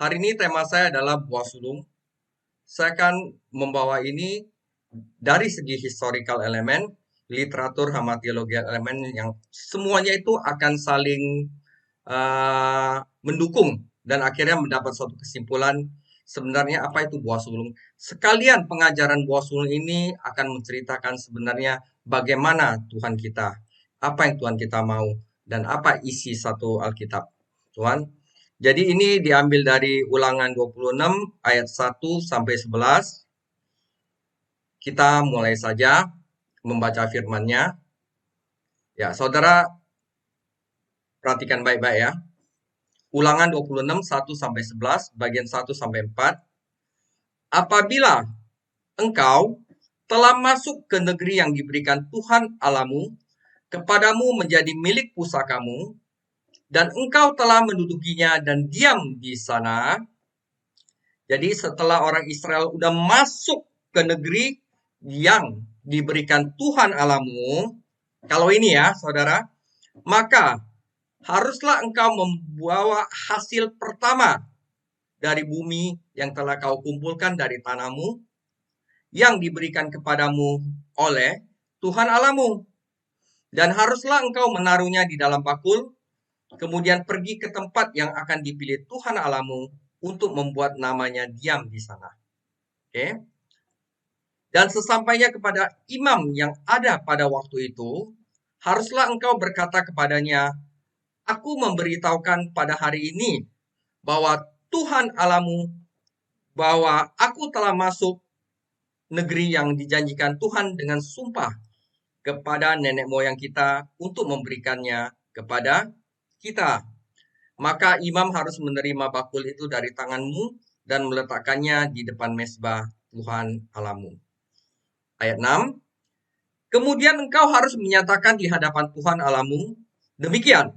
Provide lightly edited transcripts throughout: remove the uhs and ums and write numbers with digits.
Hari ini tema saya adalah buah sulung. Saya akan membawa ini dari segi historical elemen, literatur sama teologi elemen yang semuanya itu akan saling mendukung dan akhirnya mendapat suatu kesimpulan sebenarnya apa itu buah sulung. Sekalian pengajaran buah sulung ini akan menceritakan sebenarnya bagaimana Tuhan kita, apa yang Tuhan kita mau, dan apa isi satu Alkitab. Tuhan, jadi ini diambil dari Ulangan 26 ayat 1 sampai 11. Kita mulai saja membaca firman-Nya. Ya, saudara perhatikan baik-baik ya. Ulangan 26 1 sampai 11, bagian 1 sampai 4. Apabila engkau telah masuk ke negeri yang diberikan Tuhan Allahmu kepadamu menjadi milik pusakamu, dan engkau telah mendudukinya dan diam di sana. Jadi setelah orang Israel udah masuk ke negeri yang diberikan Tuhan Allahmu, kalau ini ya saudara, maka haruslah engkau membawa hasil pertama dari bumi yang telah kau kumpulkan dari tanahmu, yang diberikan kepadamu oleh Tuhan Allahmu. Dan haruslah engkau menaruhnya di dalam bakul, kemudian pergi ke tempat yang akan dipilih Tuhan Allahmu untuk membuat namanya diam di sana. Oke. Dan sesampainya kepada imam yang ada pada waktu itu, haruslah engkau berkata kepadanya, aku memberitahukan pada hari ini bahwa Tuhan Allahmu, bahwa aku telah masuk negeri yang dijanjikan Tuhan dengan sumpah kepada nenek moyang kita untuk memberikannya kepada kita. Maka imam harus menerima bakul itu dari tanganmu dan meletakkannya di depan mezbah Tuhan Allahmu. Ayat 6. Kemudian engkau harus menyatakan di hadapan Tuhan Allahmu, demikian,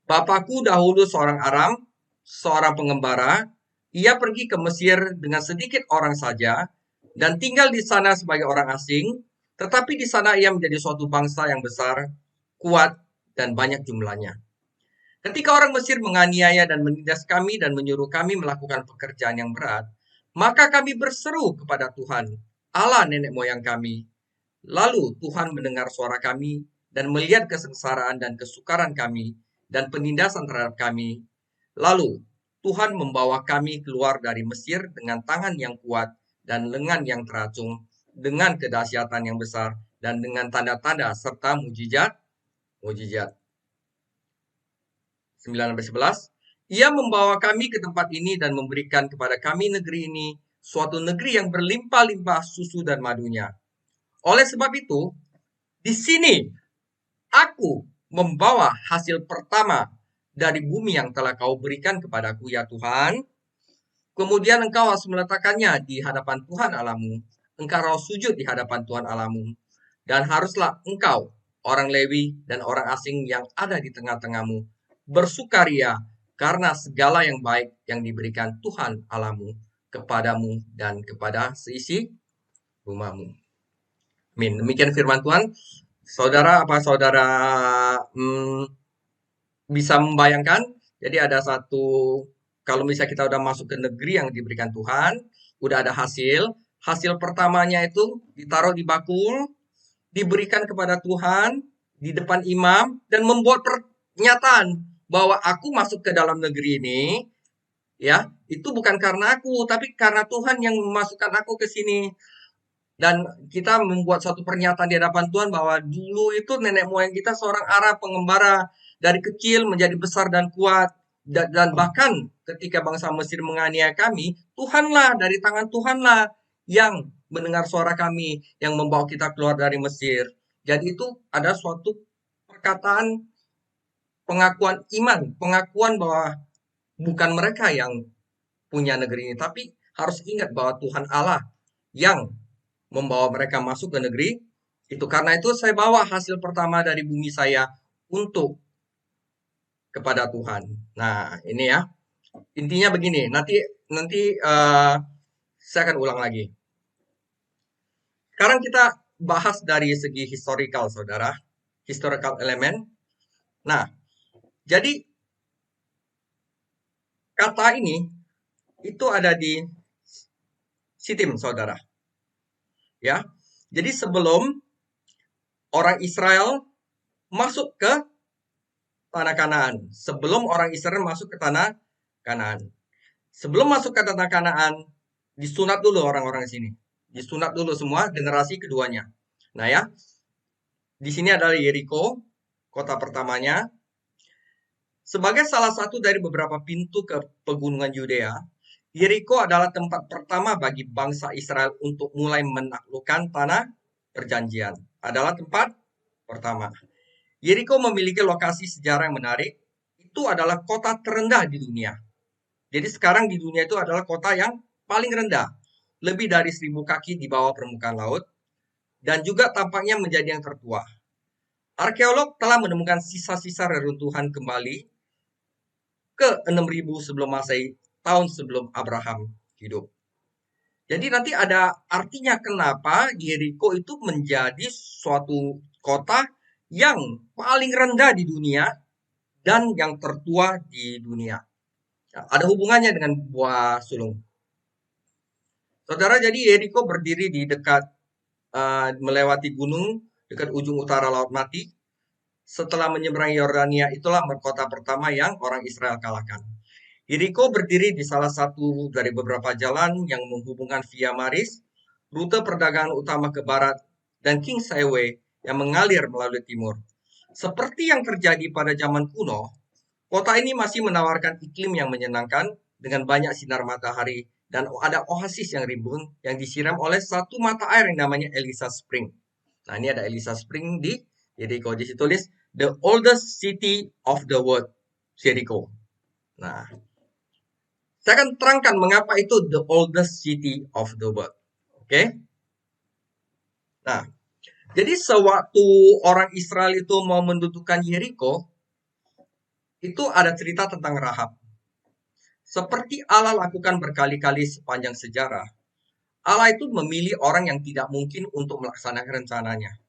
Bapakku dahulu seorang Aram, seorang pengembara, ia pergi ke Mesir dengan sedikit orang saja, dan tinggal di sana sebagai orang asing, tetapi di sana ia menjadi suatu bangsa yang besar, kuat, dan banyak jumlahnya. Ketika orang Mesir menganiaya dan menindas kami dan menyuruh kami melakukan pekerjaan yang berat, maka kami berseru kepada Tuhan, Allah nenek moyang kami. Lalu Tuhan mendengar suara kami dan melihat kesengsaraan dan kesukaran kami dan penindasan terhadap kami. Lalu Tuhan membawa kami keluar dari Mesir dengan tangan yang kuat dan lengan yang teracung, dengan kedahsyatan yang besar, dan dengan tanda-tanda serta mujizat. 9-11. Ia membawa kami ke tempat ini dan memberikan kepada kami negeri ini, suatu negeri yang berlimpah-limpah susu dan madunya. Oleh sebab itu, di sini aku membawa hasil pertama dari bumi yang telah kau berikan kepadaku ya Tuhan. Kemudian engkau harus meletakkannya di hadapan Tuhan Allahmu. Engkau harus sujud di hadapan Tuhan Allahmu. Dan haruslah engkau, orang Lewi dan orang asing yang ada di tengah-tengahmu, bersukaria karena segala yang baik yang diberikan Tuhan Allahmu kepadamu dan kepada seisi rumahmu. Amin. Demikian firman Tuhan. Saudara, apa saudara bisa membayangkan? Jadi ada satu, kalau misalnya kita udah masuk ke negeri yang diberikan Tuhan, udah ada hasil. Hasil pertamanya itu ditaruh di bakul, diberikan kepada Tuhan di depan imam, dan membuat pernyataan bahwa aku masuk ke dalam negeri ini, ya, itu bukan karena aku, tapi karena Tuhan yang memasukkan aku ke sini. Dan kita membuat satu pernyataan di hadapan Tuhan bahwa dulu itu nenek moyang kita seorang Arab pengembara, dari kecil menjadi besar dan kuat. Dan bahkan ketika bangsa Mesir menganiaya kami, Tuhanlah, dari tangan Tuhanlah yang mendengar suara kami, yang membawa kita keluar dari Mesir. Jadi itu ada suatu perkataan pengakuan iman, pengakuan bahwa bukan mereka yang punya negeri ini, tapi harus ingat bahwa Tuhan Allah yang membawa mereka masuk ke negeri itu. Karena itu saya bawa hasil pertama dari bumi saya untuk kepada Tuhan. Nah, ini ya. Intinya begini, nanti saya akan ulang lagi. Sekarang kita bahas dari segi historical, saudara. Historical element. Nah, jadi kata ini itu ada di Sitim, saudara. Ya, jadi sebelum orang Israel masuk ke tanah Kanaan, sebelum orang Israel masuk ke tanah Kanaan, sebelum masuk ke tanah Kanaan, disunat dulu orang-orang di sini, disunat dulu semua generasi keduanya. Nah ya, di sini adalah Yeriko, kota pertamanya. Sebagai salah satu dari beberapa pintu ke pegunungan Yudea, Yeriko adalah tempat pertama bagi bangsa Israel untuk mulai menaklukkan tanah perjanjian. Adalah tempat pertama. Yeriko memiliki lokasi sejarah yang menarik. Itu adalah kota terendah di dunia. Jadi sekarang di dunia itu adalah kota yang paling rendah. Lebih dari 1.000 kaki di bawah permukaan laut. Dan juga tampaknya menjadi yang tertua. Arkeolog telah menemukan sisa-sisa reruntuhan kembali ke 6.000 sebelum Masehi, tahun sebelum Abraham hidup. Jadi nanti ada artinya kenapa Yeriko itu menjadi suatu kota yang paling rendah di dunia dan yang tertua di dunia. Ada hubungannya dengan buah sulung. Saudara, jadi Yeriko berdiri di dekat melewati gunung dekat ujung utara Laut Mati. Setelah menyeberangi Yordania, itulah kota pertama yang orang Israel kalahkan. Yeriko berdiri di salah satu dari beberapa jalan yang menghubungkan Via Maris, rute perdagangan utama ke barat, dan King's Highway yang mengalir melalui timur. Seperti yang terjadi pada zaman kuno, kota ini masih menawarkan iklim yang menyenangkan dengan banyak sinar matahari dan ada oasis yang rimbun yang disiram oleh satu mata air yang namanya Elisa Spring. Nah, ini ada Elisa Spring di Jericho. Di situ tulis the oldest city of the world, Jericho. Nah, saya akan terangkan mengapa itu the oldest city of the world. Oke? Nah, jadi sewaktu orang Israel itu mau mendudukan Jericho, itu ada cerita tentang Rahab. Seperti Allah lakukan berkali-kali sepanjang sejarah, Allah itu memilih orang yang tidak mungkin untuk melaksanakan rencananya.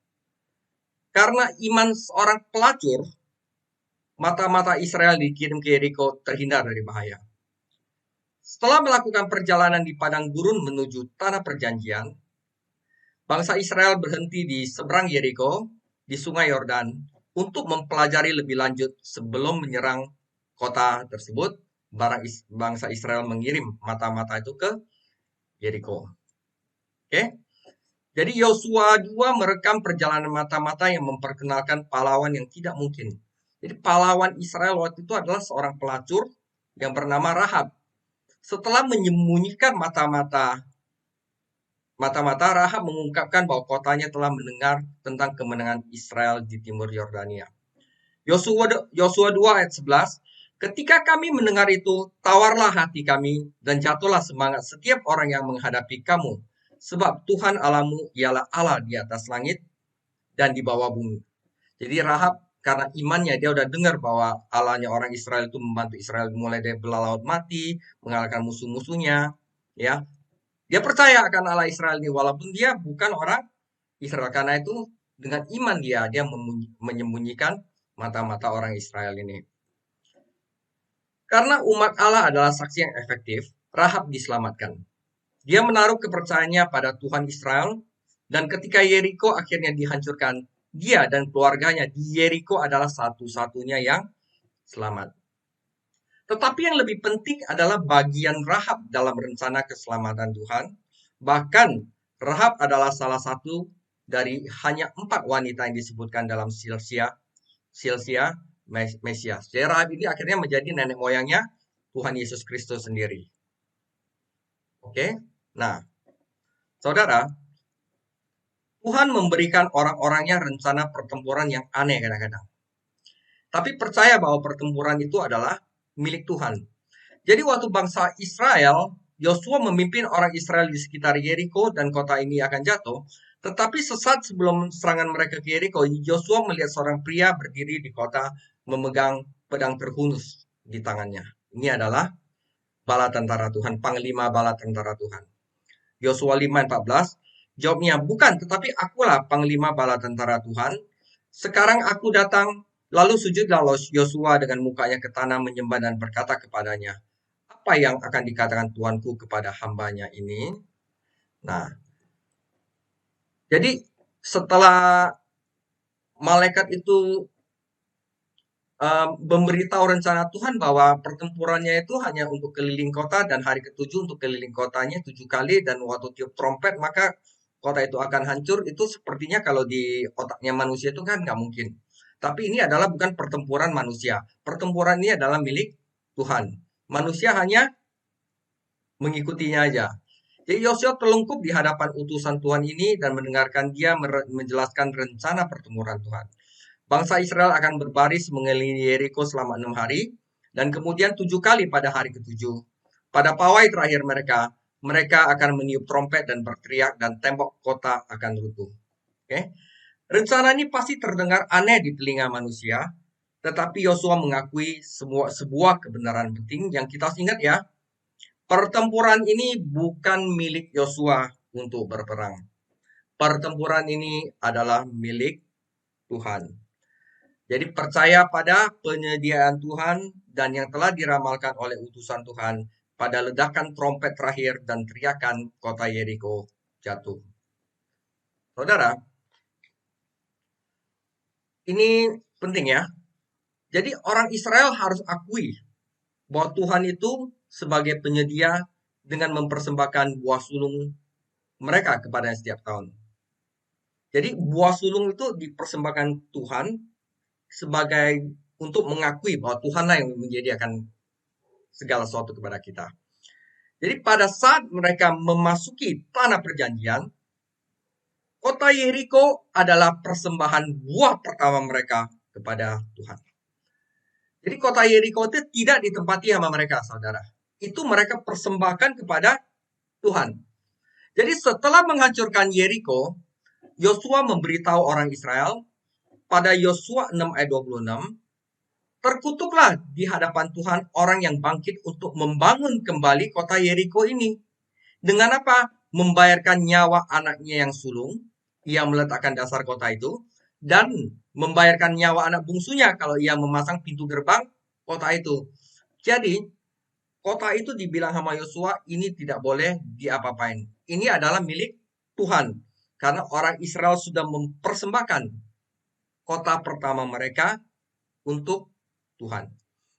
Karena iman seorang pelacur, mata-mata Israel dikirim ke Jericho terhindar dari bahaya. Setelah melakukan perjalanan di padang gurun menuju tanah perjanjian, bangsa Israel berhenti di seberang Jericho, di sungai Yordan, untuk mempelajari lebih lanjut sebelum menyerang kota tersebut. Bangsa Israel mengirim mata-mata itu ke Jericho. Oke? Jadi Yosua 2 merekam perjalanan mata-mata yang memperkenalkan pahlawan yang tidak mungkin. Jadi pahlawan Israel waktu itu adalah seorang pelacur yang bernama Rahab. Setelah menyembunyikan mata-mata, Rahab mengungkapkan bahwa kotanya telah mendengar tentang kemenangan Israel di timur Yordania. Yosua 2 ayat 11, ketika kami mendengar itu, tawarlah hati kami dan jatuhlah semangat setiap orang yang menghadapi kamu. Sebab Tuhan Allahmu ialah Allah di atas langit dan di bawah bumi. Jadi Rahab karena imannya dia udah dengar bahwa Allahnya orang Israel itu membantu Israel mulai dari belah Laut Mati, mengalahkan musuh-musuhnya, ya. Dia percaya akan Allah Israel ini walaupun dia bukan orang Israel. Karena itu dengan iman dia menyembunyikan mata-mata orang Israel ini. Karena umat Allah adalah saksi yang efektif, Rahab diselamatkan. Dia menaruh kepercayaannya pada Tuhan Israel, dan ketika Yeriko akhirnya dihancurkan, dia dan keluarganya di Yeriko adalah satu-satunya yang selamat. Tetapi yang lebih penting adalah bagian Rahab dalam rencana keselamatan Tuhan. Bahkan Rahab adalah salah satu dari hanya 4 wanita yang disebutkan dalam Silsia Mesias. Jadi Rahab ini akhirnya menjadi nenek moyangnya Tuhan Yesus Kristus sendiri. Oke? Nah, saudara, Tuhan memberikan orang-orangnya rencana pertempuran yang aneh kadang-kadang. Tapi percaya bahwa pertempuran itu adalah milik Tuhan. Jadi waktu bangsa Israel, Yosua memimpin orang Israel di sekitar Yeriko dan kota ini akan jatuh. Tetapi sesaat sebelum serangan mereka ke Yeriko, Yosua melihat seorang pria berdiri di kota memegang pedang terhunus di tangannya. Ini adalah bala tentara Tuhan, panglima bala tentara Tuhan. Yosua 5:14, jawabnya, bukan, tetapi akulah panglima bala tentara Tuhan. Sekarang aku datang. Lalu sujudlah Yosua dengan mukanya ke tanah menyembah dan berkata kepadanya, apa yang akan dikatakan Tuanku kepada hambanya ini? Nah, jadi setelah malaikat itu memberitahu rencana Tuhan bahwa pertempurannya itu hanya untuk keliling kota dan hari ketujuh untuk keliling kotanya 7 kali dan waktu tiup trompet maka kota itu akan hancur. Itu sepertinya kalau di otaknya manusia itu kan nggak mungkin. Tapi ini adalah bukan pertempuran manusia. Pertempuran ini adalah milik Tuhan. Manusia hanya mengikutinya aja. Jadi Yosua terlungkup di hadapan utusan Tuhan ini dan mendengarkan dia menjelaskan rencana pertempuran Tuhan. Bangsa Israel akan berbaris mengelilingi Yeriko selama 6 hari, dan kemudian 7 kali pada hari ketujuh. Pada pawai terakhir mereka, mereka akan meniup trompet dan berteriak, dan tembok kota akan runtuh. Oke, rencana ini pasti terdengar aneh di telinga manusia, tetapi Yosua mengakui sebuah kebenaran penting yang kita ingat ya. Pertempuran ini bukan milik Yosua untuk berperang. Pertempuran ini adalah milik Tuhan. Jadi percaya pada penyediaan Tuhan dan yang telah diramalkan oleh utusan Tuhan pada ledakan trompet terakhir dan teriakan kota Yeriko jatuh. Saudara, ini penting ya. Jadi orang Israel harus akui bahwa Tuhan itu sebagai penyedia dengan mempersembahkan buah sulung mereka kepada setiap tahun. Jadi buah sulung itu dipersembahkan Tuhan sebagai untuk mengakui bahwa Tuhanlah yang menyediakan segala sesuatu kepada kita. Jadi pada saat mereka memasuki tanah perjanjian, kota Yeriko adalah persembahan buah pertama mereka kepada Tuhan. Jadi kota Yeriko itu tidak ditempati sama mereka, saudara. Itu mereka persembahkan kepada Tuhan. Jadi setelah menghancurkan Yeriko, Yosua memberitahu orang Israel pada Yosua 6 ayat 26, terkutuklah di hadapan Tuhan orang yang bangkit untuk membangun kembali kota Yeriko ini. Dengan apa? Membayarkan nyawa anaknya yang sulung, ia meletakkan dasar kota itu, dan membayarkan nyawa anak bungsunya kalau ia memasang pintu gerbang kota itu. Jadi, kota itu dibilang sama Yosua, ini tidak boleh diapa-apain. Ini adalah milik Tuhan. Karena orang Israel sudah mempersembahkan kota pertama mereka untuk Tuhan.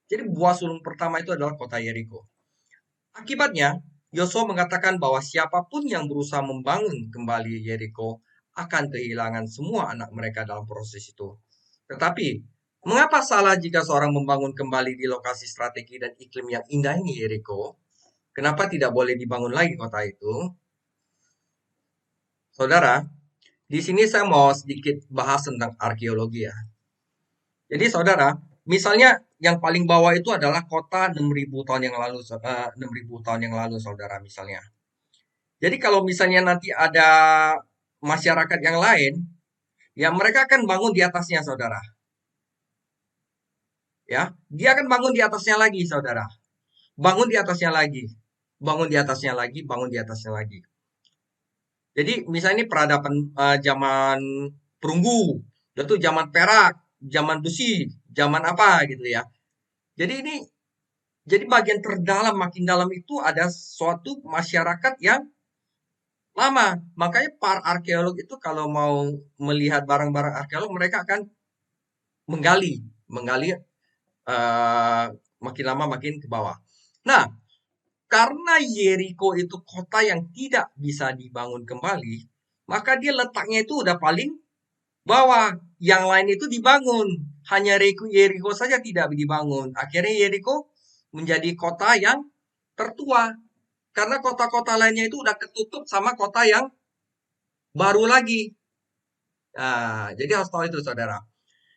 Jadi buah sulung pertama itu adalah kota Yeriko. Akibatnya, Yosua mengatakan bahwa siapapun yang berusaha membangun kembali Yeriko akan kehilangan semua anak mereka dalam proses itu. Tetapi, mengapa salah jika seorang membangun kembali di lokasi strategi dan iklim yang indah ini Yeriko? Kenapa tidak boleh dibangun lagi kota itu? Saudara, di sini saya mau sedikit bahas tentang arkeologi ya. Jadi saudara, misalnya yang paling bawah itu adalah kota 6.000 tahun yang lalu, 6.000 tahun yang lalu saudara misalnya. Jadi kalau misalnya nanti ada masyarakat yang lain, ya mereka akan bangun di atasnya saudara. Ya, dia akan bangun di atasnya lagi saudara. Bangun di atasnya lagi. Bangun di atasnya lagi, bangun di atasnya lagi. Jadi misalnya ini peradaban zaman perunggu, itu zaman perak, zaman besi, zaman apa gitu ya. Jadi ini jadi bagian terdalam makin dalam itu ada suatu masyarakat yang lama. Makanya para arkeolog itu kalau mau melihat barang-barang arkeolog mereka akan menggali, menggali makin lama makin ke bawah. Nah, karena Yeriko itu kota yang tidak bisa dibangun kembali, maka dia letaknya itu udah paling bawah. Yang lain itu dibangun. Hanya Yeriko saja tidak dibangun. Akhirnya Yeriko menjadi kota yang tertua. Karena kota-kota lainnya itu udah ketutup sama kota yang baru lagi. Nah, jadi harus tahu itu saudara.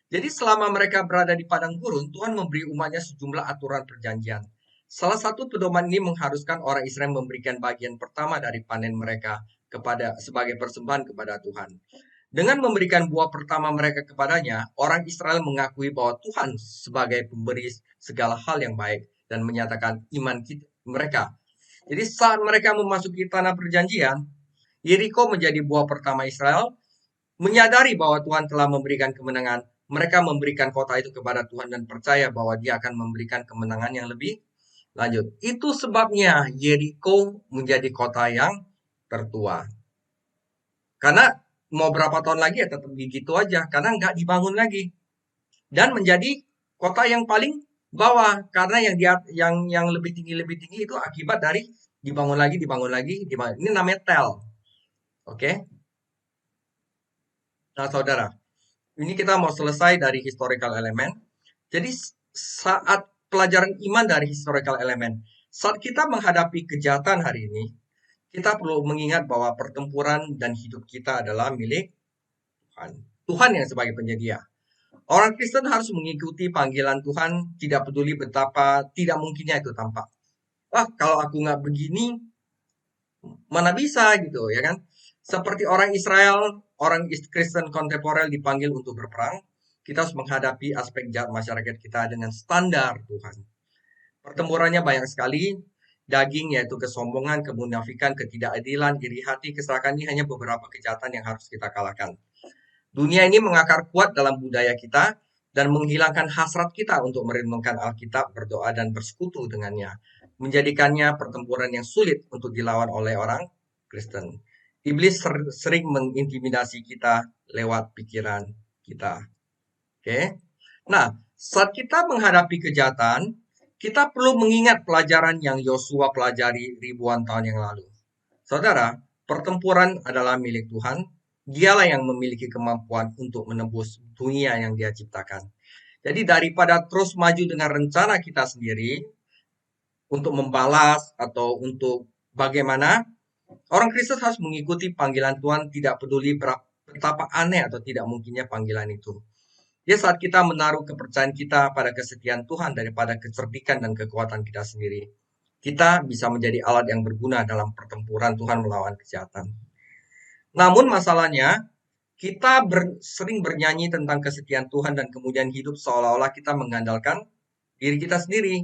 Jadi selama mereka berada di padang gurun, Tuhan memberi umatnya sejumlah aturan perjanjian. Salah satu pedoman ini mengharuskan orang Israel memberikan bagian pertama dari panen mereka kepada sebagai persembahan kepada Tuhan. Dengan memberikan buah pertama mereka kepadanya, orang Israel mengakui bahwa Tuhan sebagai pemberi segala hal yang baik dan menyatakan iman mereka. Jadi saat mereka memasuki tanah perjanjian, Yeriko menjadi buah pertama Israel, menyadari bahwa Tuhan telah memberikan kemenangan. Mereka memberikan kota itu kepada Tuhan dan percaya bahwa dia akan memberikan kemenangan yang lebih Lanjut. Itu sebabnya Yeriko menjadi kota yang tertua. Karena mau berapa tahun lagi ya tetap begitu aja. Karena nggak dibangun lagi. Dan menjadi kota yang paling bawah. Karena yang lebih tinggi itu akibat dari dibangun lagi, dibangun lagi, dibangun. Ini namanya tel. Oke. Nah, saudara, ini kita mau selesai dari historical element. Jadi saat pelajaran iman dari historical element, saat kita menghadapi kejahatan hari ini, kita perlu mengingat bahwa pertempuran dan hidup kita adalah milik Tuhan. Tuhan yang sebagai penyedia. Orang Kristen harus mengikuti panggilan Tuhan, tidak peduli betapa tidak mungkinnya itu tampak. Wah, kalau aku nggak begini, mana bisa gitu ya kan? Seperti orang Israel, orang Kristen kontemporer dipanggil untuk berperang, kita harus menghadapi aspek jahat masyarakat kita dengan standar Tuhan. Pertempurannya banyak sekali, daging yaitu kesombongan, kemunafikan, ketidakadilan, iri hati, keserakahan ini hanya beberapa kejahatan yang harus kita kalahkan. Dunia ini mengakar kuat dalam budaya kita dan menghilangkan hasrat kita untuk merenungkan Alkitab, berdoa, dan bersekutu dengannya. Menjadikannya pertempuran yang sulit untuk dilawan oleh orang Kristen. Iblis sering mengintimidasi kita lewat pikiran kita. Oke. Nah, saat kita menghadapi kejahatan, kita perlu mengingat pelajaran yang Yosua pelajari ribuan tahun yang lalu. Saudara, pertempuran adalah milik Tuhan. Dialah yang memiliki kemampuan untuk menembus dunia yang Dia ciptakan. Jadi daripada terus maju dengan rencana kita sendiri untuk membalas atau untuk bagaimana, orang Kristen harus mengikuti panggilan Tuhan, tidak peduli betapa aneh atau tidak mungkinnya panggilan itu. Ya, saat kita menaruh kepercayaan kita pada kesetiaan Tuhan daripada kecerdikan dan kekuatan kita sendiri, kita bisa menjadi alat yang berguna dalam pertempuran Tuhan melawan kejahatan. Namun masalahnya, kita sering bernyanyi tentang kesetiaan Tuhan dan kemudian hidup seolah-olah kita mengandalkan diri kita sendiri.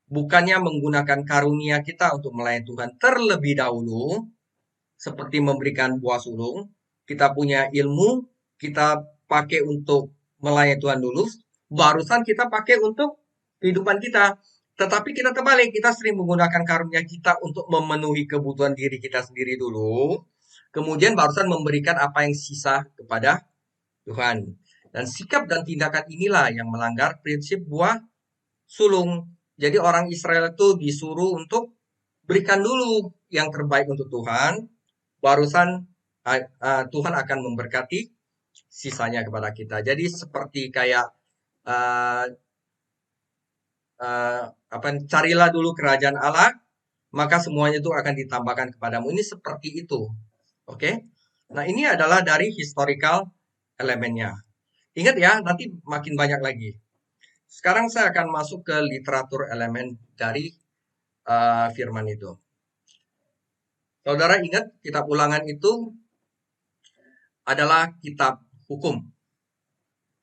Bukannya menggunakan karunia kita untuk melayani Tuhan terlebih dahulu, seperti memberikan buah sulung. Kita punya ilmu, kita pakai untuk melayani Tuhan dulu, barusan kita pakai untuk kehidupan kita. Tetapi kita terbalik, kita sering menggunakan karunia kita untuk memenuhi kebutuhan diri kita sendiri dulu. Kemudian barusan memberikan apa yang sisa kepada Tuhan. Dan sikap dan tindakan inilah yang melanggar prinsip buah sulung. Jadi orang Israel itu disuruh untuk berikan dulu yang terbaik untuk Tuhan, barusan Tuhan akan memberkati sisanya kepada kita. Jadi seperti kayak uh, carilah dulu kerajaan Allah, maka semuanya itu akan ditambahkan kepadamu. Ini seperti itu. Oke. Nah, ini adalah dari historical elemennya. Ingat ya, nanti makin banyak lagi. Sekarang saya akan masuk ke literatur elemen dari firman itu. Saudara ingat, kitab Ulangan itu adalah kitab hukum.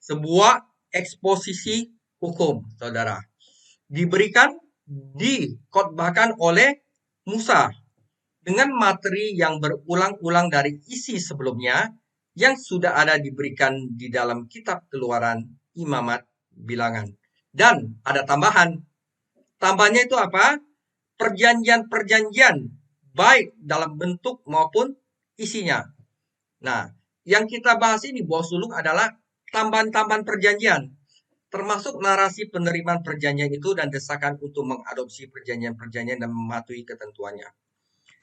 Sebuah eksposisi hukum, saudara. Diberikan, dikhotbahkan oleh Musa dengan materi yang berulang-ulang dari isi sebelumnya yang sudah ada diberikan di dalam kitab Keluaran, Imamat, Bilangan. Dan ada tambahan. Tambahnya itu apa? Perjanjian-perjanjian, baik dalam bentuk maupun isinya. Nah, yang kita bahas ini, bawah sulung adalah tambahan-tambahan perjanjian, termasuk narasi penerimaan perjanjian itu dan desakan untuk mengadopsi perjanjian-perjanjian dan mematuhi ketentuannya.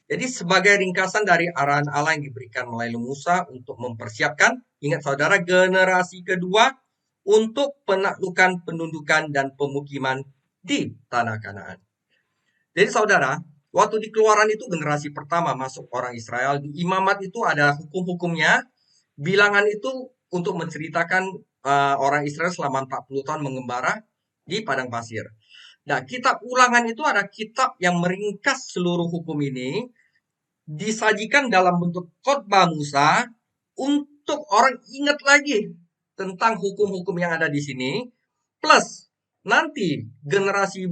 Jadi sebagai ringkasan dari arahan Allah yang diberikan melalui Musa untuk mempersiapkan, ingat saudara, generasi kedua untuk penaklukan pendudukan dan pemukiman di tanah Kanaan. Jadi saudara, waktu di Keluaran itu generasi pertama masuk orang Israel, di Imamat itu ada hukum-hukumnya, Bilangan itu untuk menceritakan orang Israel selama 40 tahun mengembara di padang pasir. Nah, kitab Ulangan itu ada kitab yang meringkas seluruh hukum ini, disajikan dalam bentuk khotbah Musa untuk orang ingat lagi tentang hukum-hukum yang ada di sini, plus nanti generasi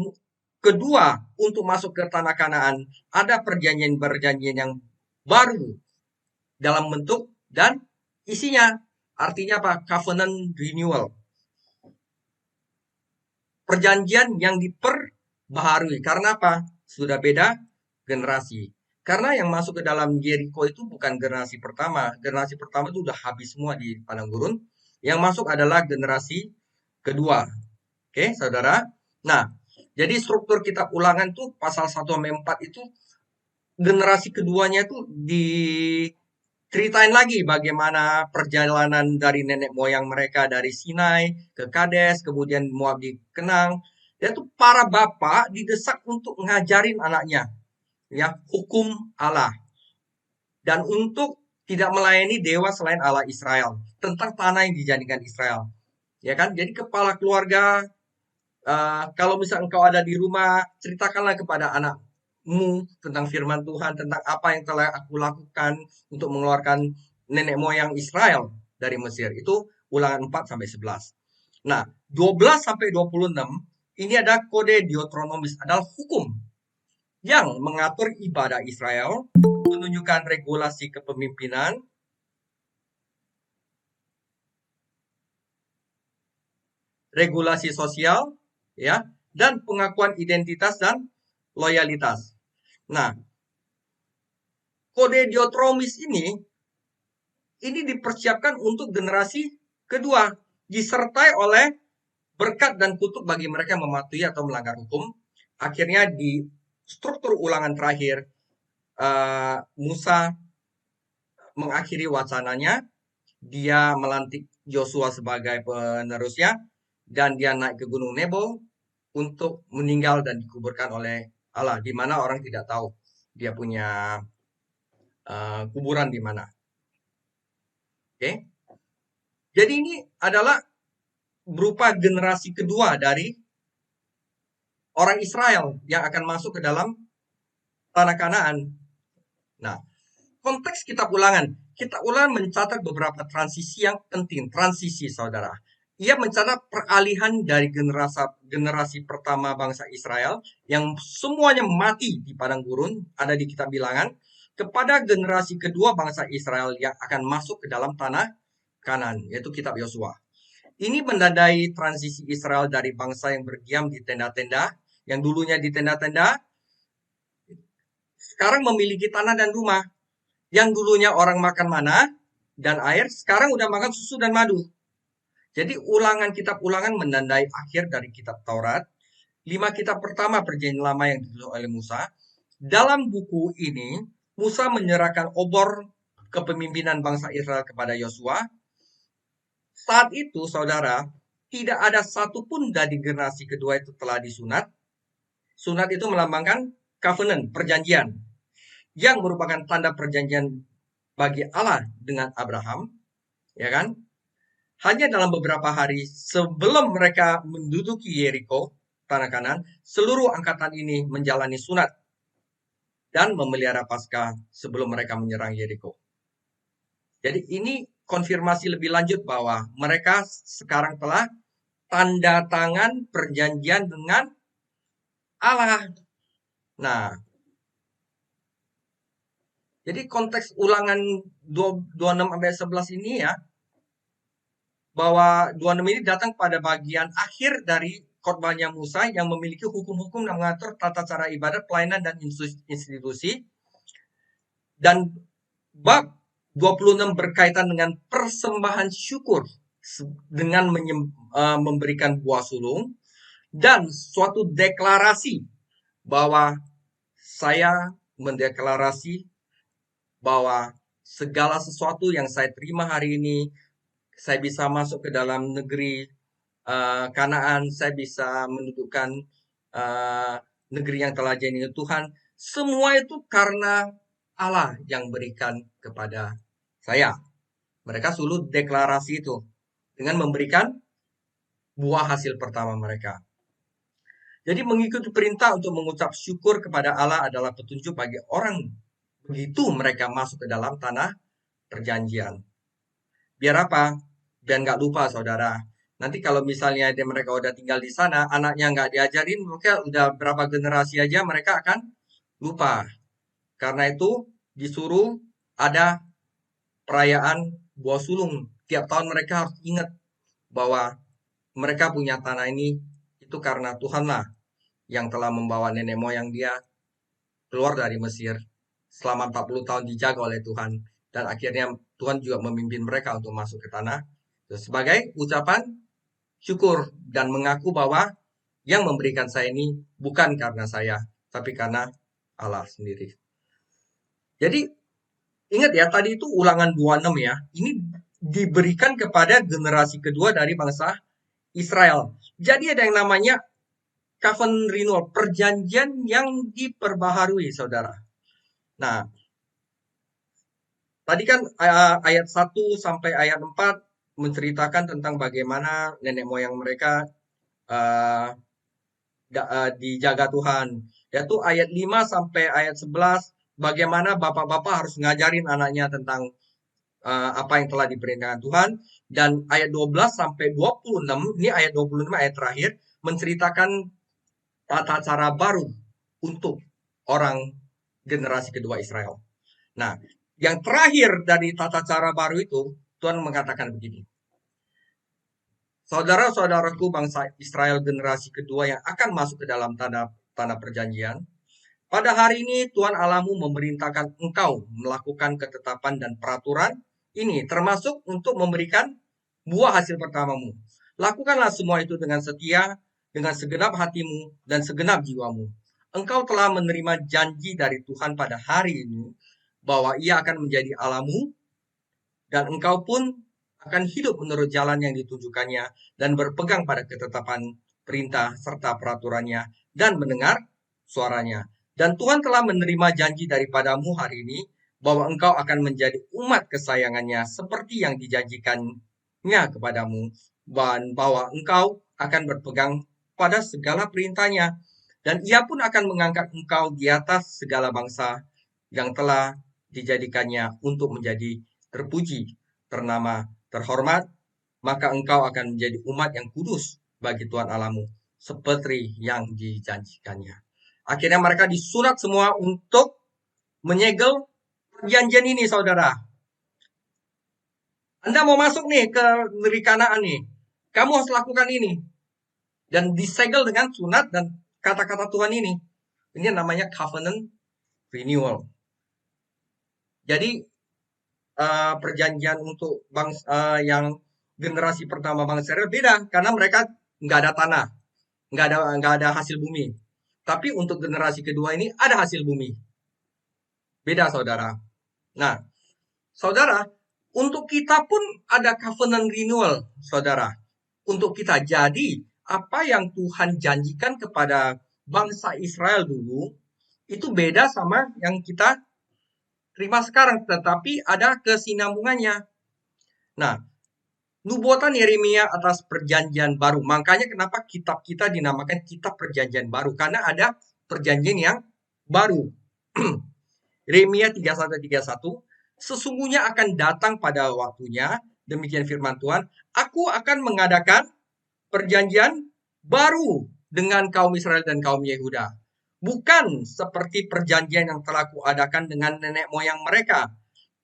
kedua untuk masuk ke tanah Kanaan ada perjanjian-perjanjian yang baru dalam bentuk dan isinya. Artinya apa? Covenant renewal. Perjanjian yang baharui. Karena apa? Sudah beda generasi. Karena yang masuk ke dalam Jericho itu bukan generasi pertama. Generasi pertama itu udah habis semua di padang gurun. Yang masuk adalah generasi kedua. Oke, saudara. Nah, jadi struktur kitab ulangan tuh pasal 1 sampai 4 itu generasi keduanya itu diceritain lagi bagaimana perjalanan dari nenek moyang mereka dari Sinai ke Kades, kemudian Moab dikenang. Dan tuh para bapak didesak untuk ngajarin anaknya ya hukum Allah dan untuk tidak melayani dewa selain Allah Israel tentang tanah yang dijadikan Israel. Ya kan? Jadi kepala keluarga kalau misal engkau ada di rumah, ceritakanlah kepada anakmu tentang firman Tuhan, tentang apa yang telah aku lakukan untuk mengeluarkan nenek moyang Israel dari Mesir. Itu ulangan 4 sampai 11. Nah, 12 sampai 26 ini ada kode Deuteronomis, adalah hukum yang mengatur ibadah Israel, menunjukkan regulasi kepemimpinan, regulasi sosial, ya, dan pengakuan identitas dan loyalitas. Nah, kode diotromis ini dipersiapkan untuk generasi kedua, disertai oleh berkat dan kutuk bagi mereka yang mematuhi atau melanggar hukum. Akhirnya di struktur ulangan terakhir, Musa mengakhiri wacananya, dia melantik Yosua sebagai penerusnya, dan dia naik ke Gunung Nebo untuk meninggal dan dikuburkan oleh Allah, di mana orang tidak tahu dia punya kuburan di mana. Oke, jadi ini adalah berupa generasi kedua dari orang Israel yang akan masuk ke dalam tanah Kanaan. Nah, konteks kitab ulangan mencatat beberapa transisi yang penting, transisi saudara. Ia mencatat peralihan dari generasi pertama bangsa Israel yang semuanya mati di padang gurun, ada di kitab bilangan, kepada generasi kedua bangsa Israel yang akan masuk ke dalam tanah Kanan, yaitu kitab Yosua. Ini menandai transisi Israel dari bangsa yang berdiam di tenda-tenda, yang dulunya di tenda-tenda, sekarang memiliki tanah dan rumah. Yang dulunya orang makan mana dan air, sekarang udah makan susu dan madu. Jadi kitab ulangan menandai akhir dari kitab Taurat. 5 kitab pertama perjanjian lama yang ditulis oleh Musa. Dalam buku ini, Musa menyerahkan obor kepemimpinan bangsa Israel kepada Yosua. Saat itu, saudara, tidak ada satupun dari generasi kedua itu telah disunat. Sunat itu melambangkan covenant, perjanjian, yang merupakan tanda perjanjian bagi Allah dengan Abraham, ya kan? Hanya dalam beberapa hari sebelum mereka menduduki Yeriko, tanah Kanan, seluruh angkatan ini menjalani sunat dan memelihara Paskah sebelum mereka menyerang Yeriko. Jadi ini konfirmasi lebih lanjut bahwa mereka sekarang telah tanda tangan perjanjian dengan Allah. Nah, jadi konteks ulangan 26 sampai 11 ini ya, bahwa 26 ini datang pada bagian akhir dari khotbahnya Musa yang memiliki hukum-hukum yang mengatur tata cara ibadat, pelayanan, dan institusi. Dan bab 26 berkaitan dengan persembahan syukur dengan memberikan buah sulung dan suatu deklarasi bahwa saya mendeklarasi bahwa segala sesuatu yang saya terima hari ini, saya bisa masuk ke dalam negeri Kanaan, saya bisa mendudukkan negeri yang telah janji Tuhan. Semua itu karena Allah yang berikan kepada saya. Mereka selalu deklarasi itu dengan memberikan buah hasil pertama mereka. Jadi mengikuti perintah untuk mengucap syukur kepada Allah adalah petunjuk bagi orang begitu mereka masuk ke dalam tanah perjanjian. Biar apa? Biar nggak lupa saudara. Nanti kalau misalnya mereka udah tinggal di sana, anaknya nggak diajarin, maka udah berapa generasi aja mereka akan lupa. Karena itu disuruh ada perayaan buah sulung. Tiap tahun mereka harus ingat bahwa mereka punya tanah ini itu karena Tuhan lah yang telah membawa nenek moyang dia keluar dari Mesir selama 40 tahun dijaga oleh Tuhan, dan akhirnya Tuhan juga memimpin mereka untuk masuk ke tanah sebagai ucapan syukur dan mengaku bahwa yang memberikan saya ini bukan karena saya, tapi karena Allah sendiri. Jadi ingat ya, tadi itu Ulangan 26 ya. Ini diberikan kepada generasi kedua dari bangsa Israel. Jadi ada yang namanya covenant renewal, perjanjian yang diperbaharui, saudara. Nah, tadi kan ayat 1 sampai ayat 4 menceritakan tentang bagaimana nenek moyang mereka uh, dijaga Tuhan. Yaitu ayat 5 sampai ayat 11, bagaimana bapak-bapak harus ngajarin anaknya tentang apa yang telah diperintahkan Tuhan. Dan ayat 12 sampai 26, ini ayat 25 ayat terakhir, menceritakan tata cara baru untuk orang generasi kedua Israel. Nah, yang terakhir dari tata cara baru itu, Tuhan mengatakan begini. Saudara-saudaraku bangsa Israel generasi kedua yang akan masuk ke dalam tanah perjanjian, pada hari ini Tuhan Allahmu memerintahkan engkau melakukan ketetapan dan peraturan ini, termasuk untuk memberikan buah hasil pertamamu. Lakukanlah semua itu dengan setia, dengan segenap hatimu dan segenap jiwamu. Engkau telah menerima janji dari Tuhan pada hari ini bahwa Ia akan menjadi Allahmu, dan engkau pun akan hidup menurut jalan yang ditunjukkannya dan berpegang pada ketetapan, perintah, serta peraturannya dan mendengar suaranya. Dan Tuhan telah menerima janji daripadamu hari ini bahwa engkau akan menjadi umat kesayangannya seperti yang dijanjikannya kepadamu, dan bahwa engkau akan berpegang pada segala perintahnya, dan Ia pun akan mengangkat engkau di atas segala bangsa yang telah dijadikannya untuk menjadi terpuji, ternama, terhormat, maka engkau akan menjadi umat yang kudus bagi Tuhan Allahmu, seperti yang dijanjikannya. Akhirnya mereka disunat semua untuk menyegel perjanjian ini, saudara. Anda mau masuk nih ke negeri Kanaan nih, kamu harus lakukan ini. Dan disegel dengan sunat dan kata-kata Tuhan ini. Ini namanya covenant renewal. Jadi perjanjian untuk bangsa yang generasi pertama bangsa Israel beda, karena mereka nggak ada tanah, nggak ada hasil bumi. Tapi untuk generasi kedua ini ada hasil bumi. Beda, saudara. Nah, saudara, untuk kita pun ada covenant renewal, saudara. Untuk kita, jadi apa yang Tuhan janjikan kepada bangsa Israel dulu itu beda sama yang kita terima sekarang, tetapi ada kesinambungannya. Nah, nubuatan Yeremia atas perjanjian baru. Makanya kenapa kitab kita dinamakan kitab perjanjian baru, karena ada perjanjian yang baru. Yeremia 31:31, sesungguhnya akan datang pada waktunya, demikian firman Tuhan, aku akan mengadakan perjanjian baru dengan kaum Israel dan kaum Yehuda. Bukan seperti perjanjian yang telah kuadakan dengan nenek moyang mereka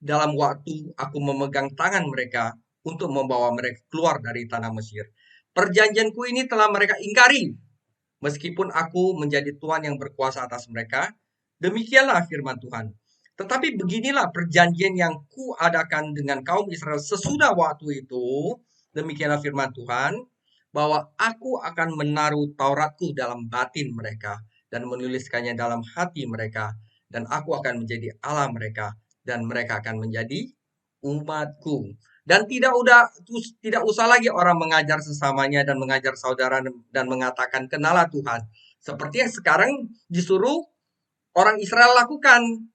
dalam waktu aku memegang tangan mereka untuk membawa mereka keluar dari tanah Mesir. Perjanjianku ini telah mereka ingkari, meskipun aku menjadi Tuhan yang berkuasa atas mereka. Demikianlah firman Tuhan. Tetapi beginilah perjanjian yang kuadakan dengan kaum Israel sesudah waktu itu. Demikianlah firman Tuhan, bahwa aku akan menaruh Tauratku dalam batin mereka dan menuliskannya dalam hati mereka, dan aku akan menjadi Allah mereka, dan mereka akan menjadi umatku. Dan tidak usah lagi orang mengajar sesamanya dan mengajar saudara dan mengatakan kenalah Tuhan, seperti yang sekarang disuruh orang Israel lakukan.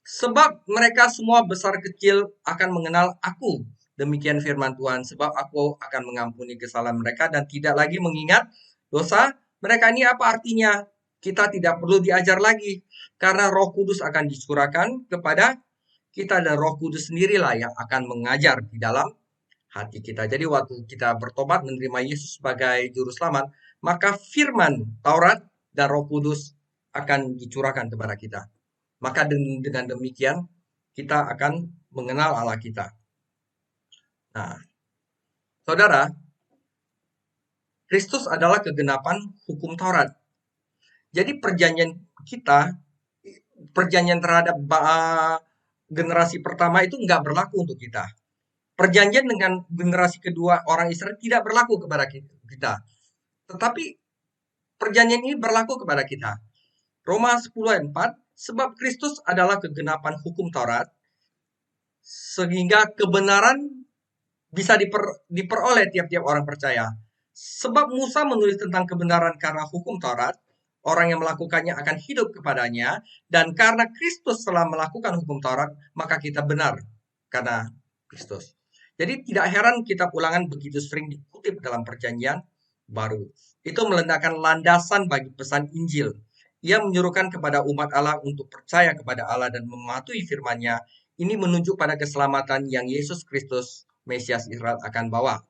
Sebab mereka semua besar kecil akan mengenal aku. Demikian firman Tuhan, sebab aku akan mengampuni kesalahan mereka dan tidak lagi mengingat dosa mereka. Ini apa artinya? Kita tidak perlu diajar lagi, karena Roh Kudus akan dicurahkan kepada kita, dan Roh Kudus sendirilah yang akan mengajar di dalam hati kita. Jadi waktu kita bertobat menerima Yesus sebagai juru selamat, maka firman Taurat dan Roh Kudus akan dicurahkan kepada kita. Maka dengan demikian kita akan mengenal Allah kita. Nah, saudara, Kristus adalah kegenapan hukum Taurat. Jadi perjanjian terhadap generasi pertama itu nggak berlaku untuk kita. Perjanjian dengan generasi kedua orang Israel tidak berlaku kepada kita. Tetapi perjanjian ini berlaku kepada kita. Roma 10 ayat 4, sebab Kristus adalah kegenapan hukum Taurat, sehingga kebenaran bisa diperoleh tiap-tiap orang percaya. Sebab Musa menulis tentang kebenaran karena hukum Taurat, orang yang melakukannya akan hidup kepadanya, dan karena Kristus telah melakukan hukum Taurat, maka kita benar karena Kristus. Jadi tidak heran kitab Ulangan begitu sering dikutip dalam perjanjian baru. Itu meletakkan landasan bagi pesan Injil. Ia menyuruhkan kepada umat Allah untuk percaya kepada Allah dan mematuhi firman-Nya. Ini menunjuk pada keselamatan yang Yesus Kristus, Mesias Israel, akan bawa.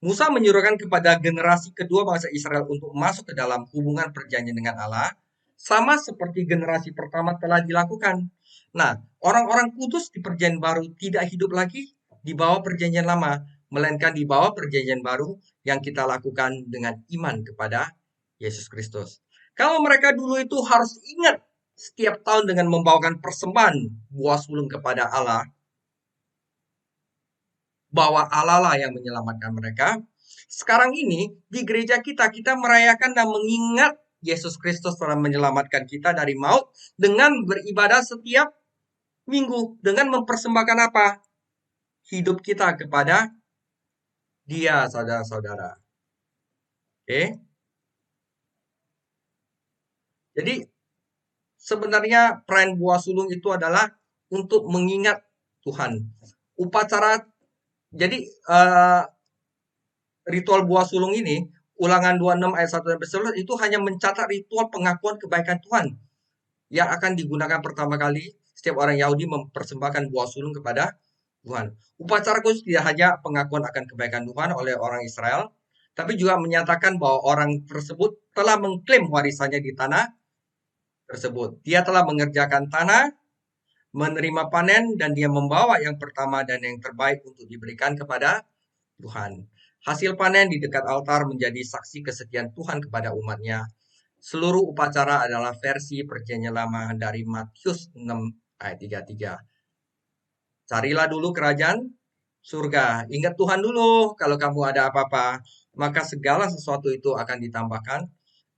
Musa menyuruhkan kepada generasi kedua bangsa Israel untuk masuk ke dalam hubungan perjanjian dengan Allah, sama seperti generasi pertama telah dilakukan. Nah, orang-orang kudus di perjanjian baru tidak hidup lagi di bawah perjanjian lama, melainkan di bawah perjanjian baru yang kita lakukan dengan iman kepada Yesus Kristus. Kalau mereka dulu itu harus ingat setiap tahun dengan membawakan persembahan buah sulung kepada Allah, bahwa Allah lah yang menyelamatkan mereka. Sekarang ini di gereja kita merayakan dan mengingat Yesus Kristus telah menyelamatkan kita dari maut dengan beribadah setiap minggu dengan mempersembahkan apa? Hidup kita kepada Dia, saudara-saudara. Oke. Jadi sebenarnya perayaan buah sulung itu adalah untuk mengingat Tuhan. Upacara, jadi ritual buah sulung ini, Ulangan 26 ayat 1 sampai 11 itu hanya mencatat ritual pengakuan kebaikan Tuhan yang akan digunakan pertama kali setiap orang Yahudi mempersembahkan buah sulung kepada Tuhan. Upacara khusus tidak hanya pengakuan akan kebaikan Tuhan oleh orang Israel, tapi juga menyatakan bahwa orang tersebut telah mengklaim warisannya di tanah tersebut. Dia telah mengerjakan tanah, menerima panen, dan dia membawa yang pertama dan yang terbaik untuk diberikan kepada Tuhan. Hasil panen di dekat altar menjadi saksi kesetiaan Tuhan kepada umatnya. Seluruh upacara adalah versi perjanjian lama dari Matius 6 ayat 33. Carilah dulu kerajaan surga. Ingat Tuhan dulu kalau kamu ada apa-apa, maka segala sesuatu itu akan ditambahkan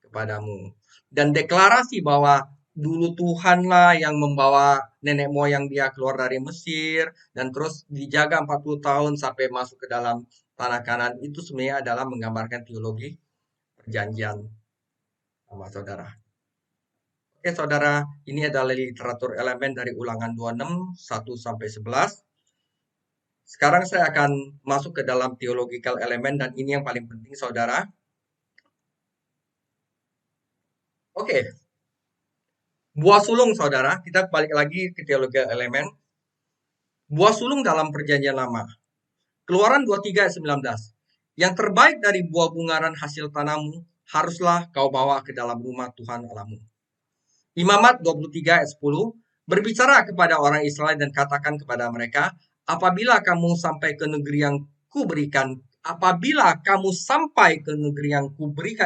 kepadamu. Dan deklarasi bahwa dulu Tuhanlah yang membawa nenek moyang dia keluar dari Mesir dan terus dijaga 40 tahun sampai masuk ke dalam tanah Kanan, itu sebenarnya adalah menggambarkan teologi perjanjian sama saudara. Oke saudara, ini adalah literatur elemen dari Ulangan 26 1 sampai 11. Sekarang saya akan masuk ke dalam theological elemen dan ini yang paling penting saudara. Oke, buah sulung saudara, kita balik lagi ke theological elemen. Buah sulung dalam perjanjian lama. Keluaran 23 ayat 19. Yang terbaik dari buah bungaran hasil tanahmu haruslah kau bawa ke dalam rumah Tuhan Allahmu. Imamat 23 ayat 10. Berbicara kepada orang Israel dan katakan kepada mereka, apabila kamu sampai ke negeri yang kuberikan,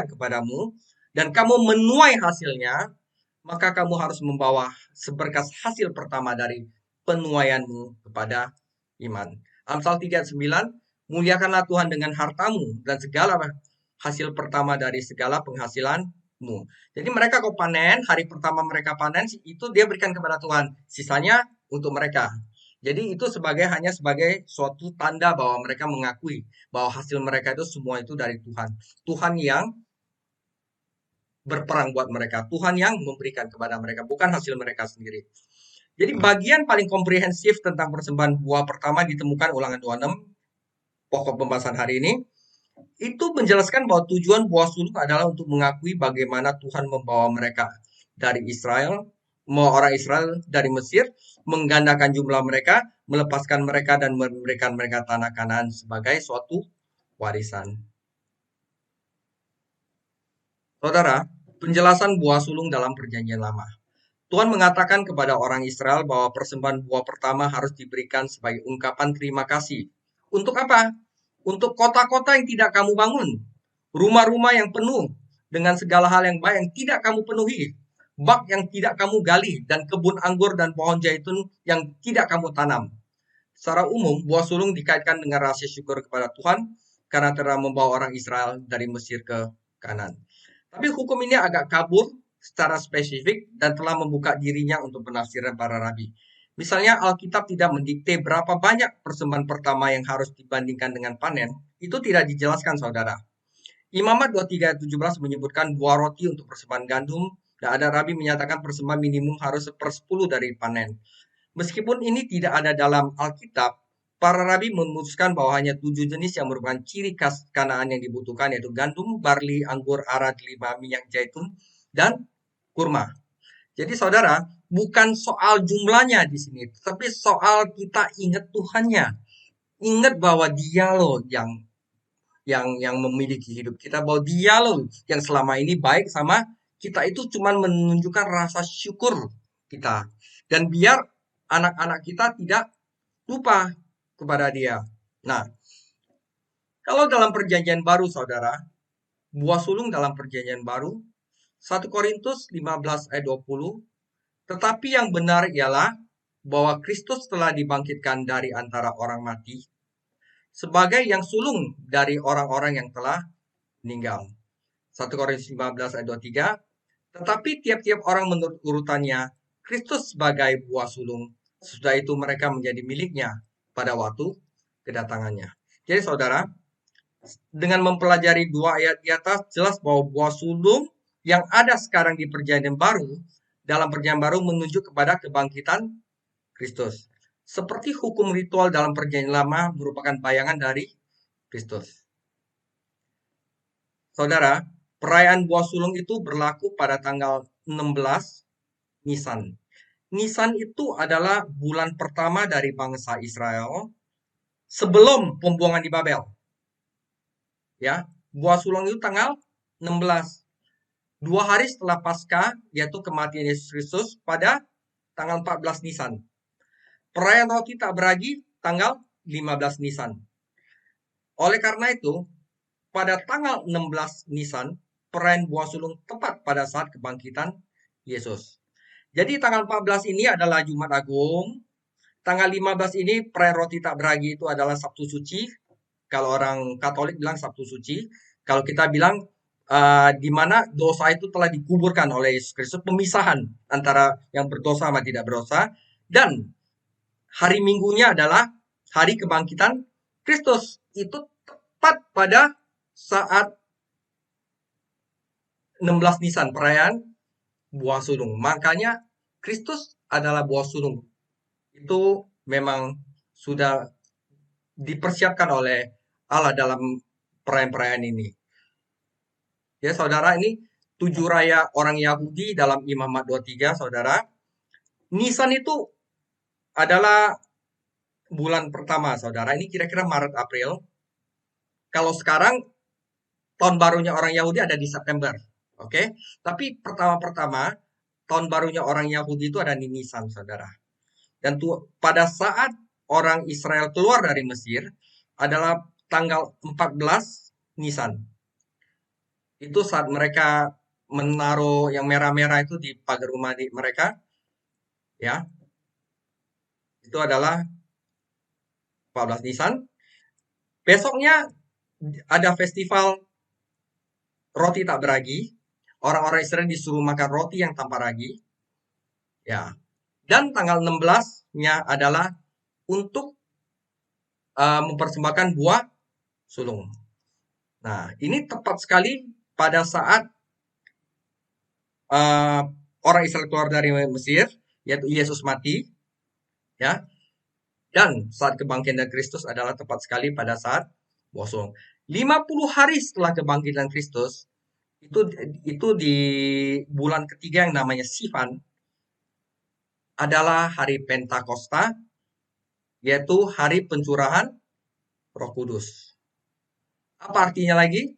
kepadamu dan kamu menuai hasilnya, maka kamu harus membawa seberkas hasil pertama dari penuaianmu kepada iman. Amsal 3 ayat 9, muliakanlah Tuhan dengan hartamu dan segala hasil pertama dari segala penghasilanmu. Jadi mereka kau panen, hari pertama mereka panen, itu dia berikan kepada Tuhan. Sisanya untuk mereka. Jadi itu hanya sebagai suatu tanda bahwa mereka mengakui bahwa hasil mereka itu semua itu dari Tuhan. Tuhan yang berperang buat mereka. Tuhan yang memberikan kepada mereka, bukan hasil mereka sendiri. Jadi bagian paling komprehensif tentang persembahan buah pertama ditemukan Ulangan 26, pokok pembahasan hari ini. Itu menjelaskan bahwa tujuan buah sulung adalah untuk mengakui bagaimana Tuhan membawa mereka dari Israel, orang Israel dari Mesir, menggandakan jumlah mereka, melepaskan mereka dan memberikan mereka tanah Kanaan sebagai suatu warisan. Saudara, penjelasan buah sulung dalam perjanjian lama. Tuhan mengatakan kepada orang Israel bahwa persembahan buah pertama harus diberikan sebagai ungkapan terima kasih. Untuk apa? Untuk kota-kota yang tidak kamu bangun, rumah-rumah yang penuh, dengan segala hal yang baik yang tidak kamu penuhi, bak yang tidak kamu gali, dan kebun anggur dan pohon zaitun yang tidak kamu tanam. Secara umum, buah sulung dikaitkan dengan rasa syukur kepada Tuhan karena telah membawa orang Israel dari Mesir ke Kanan. Tapi hukum ini agak kabur secara spesifik dan telah membuka dirinya untuk penafsiran para rabi. Misalnya Alkitab tidak mendikte berapa banyak persembahan pertama yang harus dibandingkan dengan panen, itu tidak dijelaskan saudara. Imamat 23:17 menyebutkan buah roti untuk persembahan gandum, dan ada rabi menyatakan persembahan minimum harus 1/10 dari panen. Meskipun ini tidak ada dalam Alkitab, para rabi memutuskan bahwa hanya 7 jenis yang merupakan ciri khas Kanaan yang dibutuhkan, yaitu gandum, barli, anggur, ara, delima, minyak zaitun, dan kurma. Jadi saudara, bukan soal jumlahnya di sini, tapi soal kita ingat Tuhannya. Ingat bahwa Dia loh yang memiliki hidup kita, bahwa Dia loh yang selama ini baik sama kita. Itu cuma menunjukkan rasa syukur kita. Dan biar anak-anak kita tidak lupa kepada Dia. Nah, kalau dalam perjanjian baru saudara, buah sulung dalam perjanjian baru 1 Korintus 15 ayat 20, tetapi yang benar ialah bahwa Kristus telah dibangkitkan dari antara orang mati sebagai yang sulung dari orang-orang yang telah meninggal. 1 Korintus 15 ayat 23, tetapi tiap-tiap orang menurut urutannya, Kristus sebagai buah sulung, sesudah itu mereka menjadi miliknya pada waktu kedatangannya. Jadi saudara, dengan mempelajari dua ayat di atas, jelas bahwa buah sulung yang ada sekarang di perjanjian baru, dalam perjanjian baru menunjuk kepada kebangkitan Kristus. Seperti hukum ritual dalam perjanjian lama merupakan bayangan dari Kristus. Saudara, perayaan buah sulung itu berlaku pada tanggal 16 Nisan. Nisan itu adalah bulan pertama dari bangsa Israel sebelum pembuangan di Babel. Ya, buah sulung itu tanggal 16. 2 hari setelah Paskah, yaitu kematian Yesus Kristus pada tanggal 14 Nisan. Perayaan roti tak beragi tanggal 15 Nisan. Oleh karena itu, pada tanggal 16 Nisan, perayaan buah sulung tepat pada saat kebangkitan Yesus. Jadi tanggal 14 ini adalah Jumat Agung. Tanggal 15 ini perayaan roti tak beragi itu adalah Sabtu Suci. Kalau orang Katolik bilang Sabtu Suci. Kalau kita bilang di mana dosa itu telah dikuburkan oleh Yesus Kristus, pemisahan antara yang berdosa sama tidak berdosa. Dan hari Minggunya adalah hari kebangkitan Kristus. Itu tepat pada saat 16 Nisan, perayaan buah sulung. Makanya Kristus adalah buah sulung. Itu memang sudah dipersiapkan oleh Allah dalam perayaan-perayaan ini. Ya saudara, ini 7 raya orang Yahudi dalam Imamat 23, saudara. Nisan itu adalah bulan pertama, saudara. Ini kira-kira Maret April. Kalau sekarang tahun barunya orang Yahudi ada di September. Oke. Tapi pertama-pertama tahun barunya orang Yahudi itu ada di Nisan, saudara. Dan pada saat orang Israel keluar dari Mesir adalah tanggal 14 Nisan. Itu saat mereka menaruh yang merah-merah itu di pagar rumah mereka. Ya. Itu adalah 14 Nisan. Besoknya ada festival roti tak beragi. Orang-orang Israel disuruh makan roti yang tanpa ragi. Ya. Dan tanggal 16-nya adalah untuk mempersembahkan buah sulung. Nah, ini tepat sekali pada saat orang Israel keluar dari Mesir, yaitu Yesus mati, ya. Dan saat kebangkitan Kristus adalah tepat sekali pada saat buah sulung. 50 hari setelah kebangkitan Kristus, itu di bulan ketiga yang namanya Sivan, adalah hari Pentakosta, yaitu hari pencurahan Roh Kudus. Apa artinya lagi?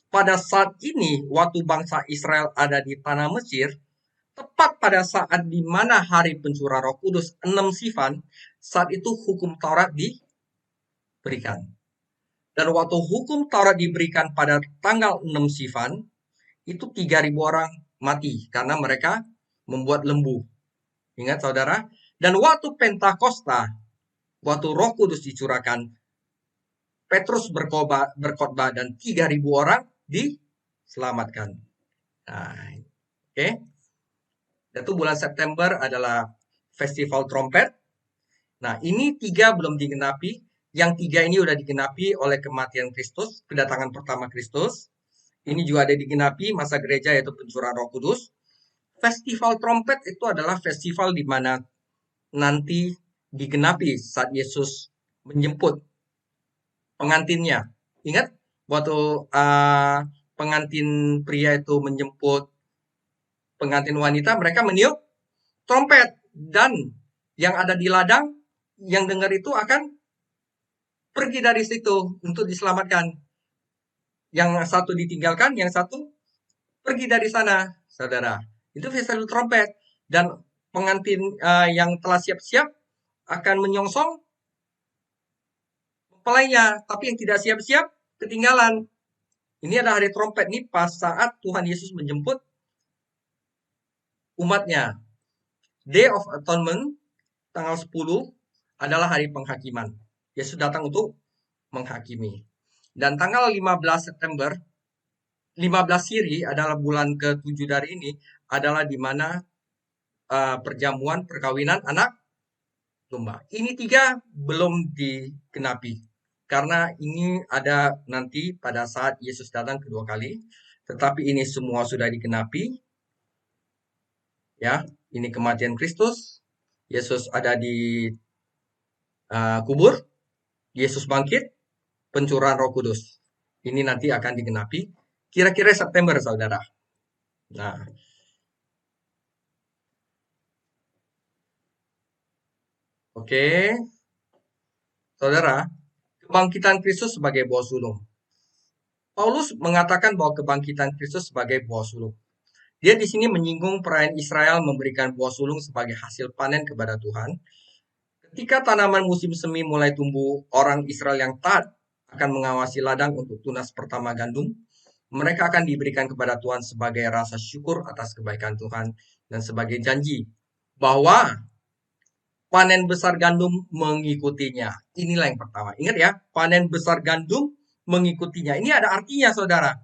Pada saat ini, waktu bangsa Israel ada di tanah Mesir, tepat pada saat di mana hari pencurahan Roh Kudus 6 Sivan, saat itu hukum Taurat diberikan. Dan waktu hukum Taurat diberikan pada tanggal 6 Sivan, itu 3.000 orang mati karena mereka membuat lembu. Ingat saudara? Dan waktu Pentakosta, waktu Roh Kudus dicurahkan, Petrus berkhotbah dan 3.000 orang diselamatkan. Nah, oke. Itu bulan September adalah Festival Trompet. Nah, ini 3 belum digenapi. Yang 3 ini udah digenapi oleh kematian Kristus, kedatangan pertama Kristus. Ini juga ada digenapi masa gereja, yaitu pencurahan Roh Kudus. Festival Trompet itu adalah festival di mana nanti digenapi saat Yesus menjemput pengantinnya. Ingat waktu pengantin pria itu menjemput pengantin wanita, mereka meniup trompet, dan yang ada di ladang yang dengar itu akan pergi dari situ untuk diselamatkan. Yang satu ditinggalkan, yang satu pergi dari sana, saudara. Itu festival trompet. Dan pengantin yang telah siap-siap akan menyongsong mempelainya, tapi yang tidak siap-siap ketinggalan. Ini ada hari trompet nih pas saat Tuhan Yesus menjemput umatnya. Day of Atonement, tanggal 10 adalah hari penghakiman. Yesus datang untuk menghakimi. Dan tanggal 15 September, 15 Siri adalah bulan ke-7 dari ini, adalah di mana perjamuan perkawinan anak domba. Ini 3 belum digenapi. Karena ini ada nanti pada saat Yesus datang kedua kali. Tetapi ini semua sudah digenapi. Ya, ini kematian Kristus. Yesus ada di kubur. Yesus bangkit. Pencurahan Roh Kudus. Ini nanti akan digenapi. Kira-kira September, saudara. Nah, oke. Saudara, kebangkitan Kristus sebagai buah sulung. Paulus mengatakan bahwa kebangkitan Kristus sebagai buah sulung. Dia di sini menyinggung perayaan Israel memberikan buah sulung sebagai hasil panen kepada Tuhan. Ketika tanaman musim semi mulai tumbuh, orang Israel yang taat akan mengawasi ladang untuk tunas pertama gandum. Mereka akan diberikan kepada Tuhan sebagai rasa syukur atas kebaikan Tuhan dan sebagai janji bahwa panen besar gandum mengikutinya. Inilah yang pertama. Ingat ya, panen besar gandum mengikutinya. Ini ada artinya, saudara.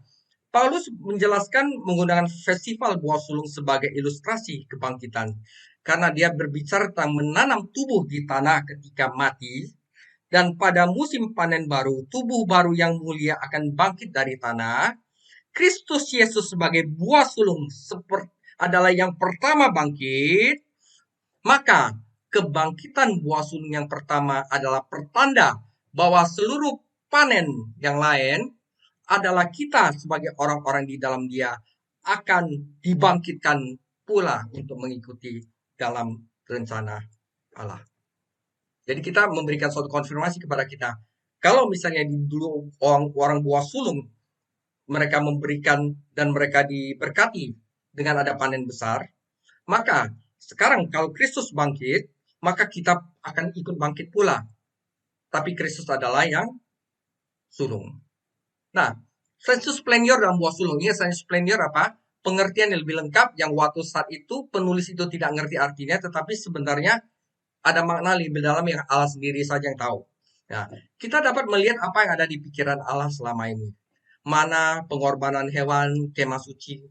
Paulus menjelaskan menggunakan festival buah sulung sebagai ilustrasi kebangkitan. Karena dia berbicara tentang menanam tubuh di tanah ketika mati. Dan pada musim panen baru, tubuh baru yang mulia akan bangkit dari tanah. Kristus Yesus sebagai buah sulung adalah yang pertama bangkit. Maka kebangkitan buah sulung yang pertama adalah pertanda bahwa seluruh panen yang lain adalah kita sebagai orang-orang di dalam Dia akan dibangkitkan pula untuk mengikuti dalam rencana Allah. Jadi kita memberikan suatu konfirmasi kepada kita. Kalau misalnya dulu orang buah sulung mereka memberikan dan mereka diberkati dengan ada panen besar, maka sekarang kalau Kristus bangkit, maka kita akan ikut bangkit pula. Tapi Kristus adalah yang sulung. Nah, sensus plenior dalam buah sulung. Ini sensus plenior apa? Pengertian yang lebih lengkap yang waktu saat itu penulis itu tidak ngerti artinya, tetapi sebenarnya ada makna lebih dalam yang Allah sendiri saja yang tahu. Nah, kita dapat melihat apa yang ada di pikiran Allah selama ini. Mana pengorbanan hewan, kemah suci.